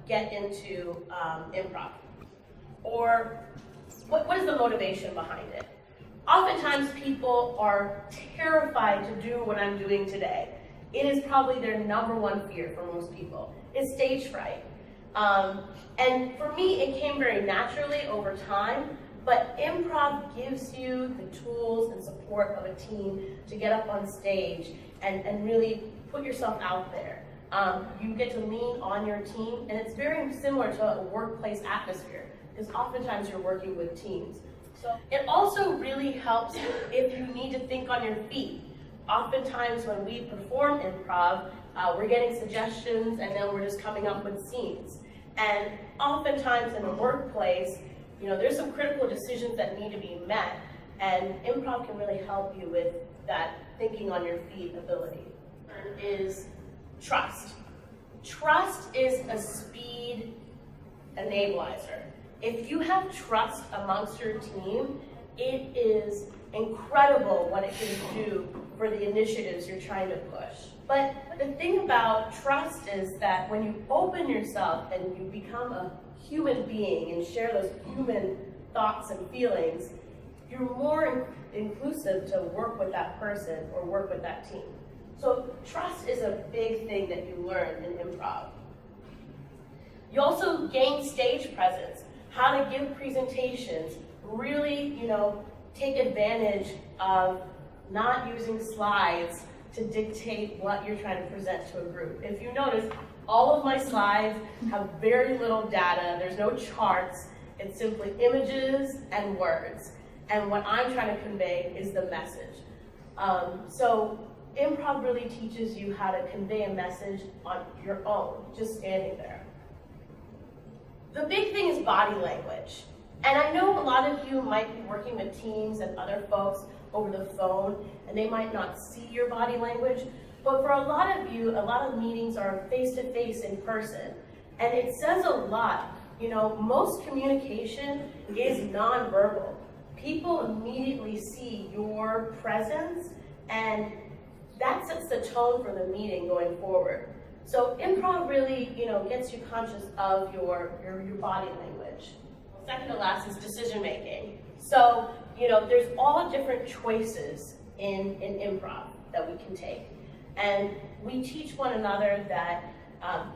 get into improv? Or what is the motivation behind it? Oftentimes people are terrified to do what I'm doing today. It is probably their number one fear for most people, is stage fright. And for me, it came very naturally over time, but improv gives you the tools and support of a team to get up on stage and really put yourself out there. You get to lean on your team, and it's very similar to a workplace atmosphere, because oftentimes you're working with teams. So it also really helps if you need to think on your feet. Oftentimes when we perform improv, we're getting suggestions and then we're just coming up with scenes. And oftentimes in the workplace, there's some critical decisions that need to be met, and improv can really help you with that thinking on your feet ability. Is trust. Trust is a speed enabler. If you have trust amongst your team, it is incredible what it can do for the initiatives you're trying to push. But the thing about trust is that when you open yourself and you become a human being and share those human thoughts and feelings, you're more inclusive to work with that person or work with that team. So trust is a big thing that you learn in improv. You also gain stage presence, how to give presentations, really, take advantage of not using slides to dictate what you're trying to present to a group. If you notice, all of my slides have very little data, there's no charts, it's simply images and words. And what I'm trying to convey is the message. So improv really teaches you how to convey a message on your own, just standing there. The big thing is body language. And I know a lot of you might be working with teams and other folks over the phone, and they might not see your body language, but for a lot of you, a lot of meetings are face-to-face in person, and it says a lot. Most communication is nonverbal. People immediately see your presence, and that sets the tone for the meeting going forward. So improv really, gets you conscious of your body language. Second to last is decision making. So, there's all different choices in improv that we can take. And we teach one another that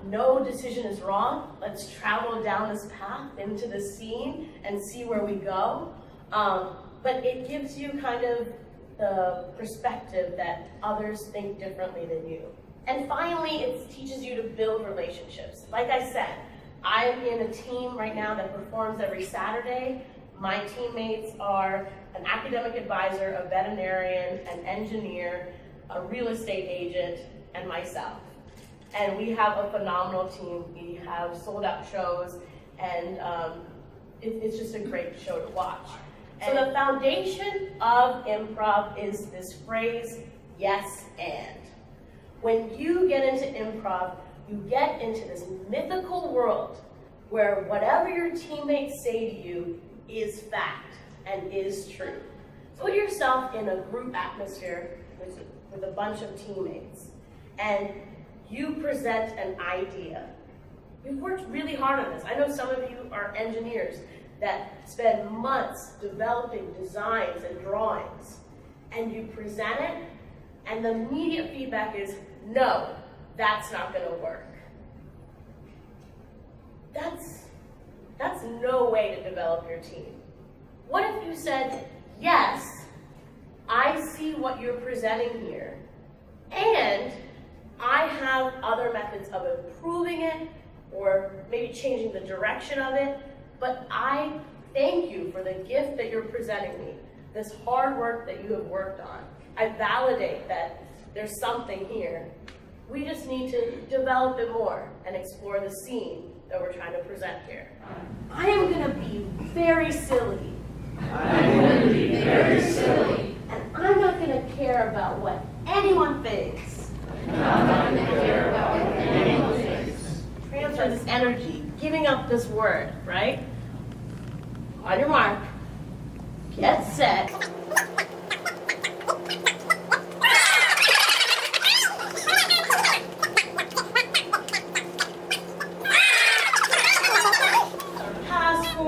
no decision is wrong. Let's travel down this path into the scene and see where we go. But it gives you kind of the perspective that others think differently than you. And finally, it teaches you to build relationships. Like I said, I'm in a team right now that performs every Saturday. My teammates are an academic advisor, a veterinarian, an engineer, a real estate agent, and myself. And we have a phenomenal team. We have sold out shows, and it's just a great show to watch. So the foundation of improv is this phrase, yes and. When you get into improv, you get into this mythical world where whatever your teammates say to you is fact and is true. Put yourself in a group atmosphere with a bunch of teammates, and you present an idea. We've worked really hard on this. I know some of you are engineers that spend months developing designs and drawings, and you present it, and the immediate feedback is, no, that's not going to work. That's no way to develop your team. What if you said, yes, I see what you're presenting here, and I have other methods of improving it, or maybe changing the direction of it, but I thank you for the gift that you're presenting me, this hard work that you have worked on. I validate that there's something here. We just need to develop it more and explore the scene that we're trying to present here. I am going to be very silly. I'm going to be very silly. And I'm not going to care about what anyone thinks. And I'm not going to care about what anyone thinks. Transfer this energy, giving up this word, right? On your mark, get set.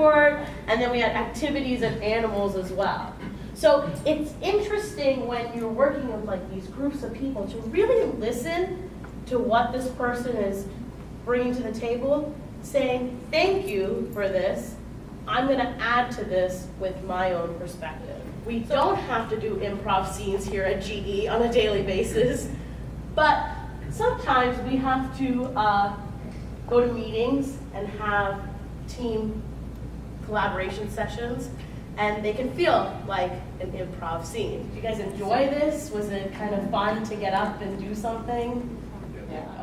board, and then we had activities and animals as well. So it's interesting when you're working with like these groups of people to really listen to what this person is bringing to the table, saying, thank you for this. I'm going to add to this with my own perspective. We don't have to do improv scenes here at GE on a daily basis, but sometimes we have to go to meetings and have team collaboration sessions, and they can feel like an improv scene. Did you guys enjoy this? Was it kind of fun to get up and do something? Yeah.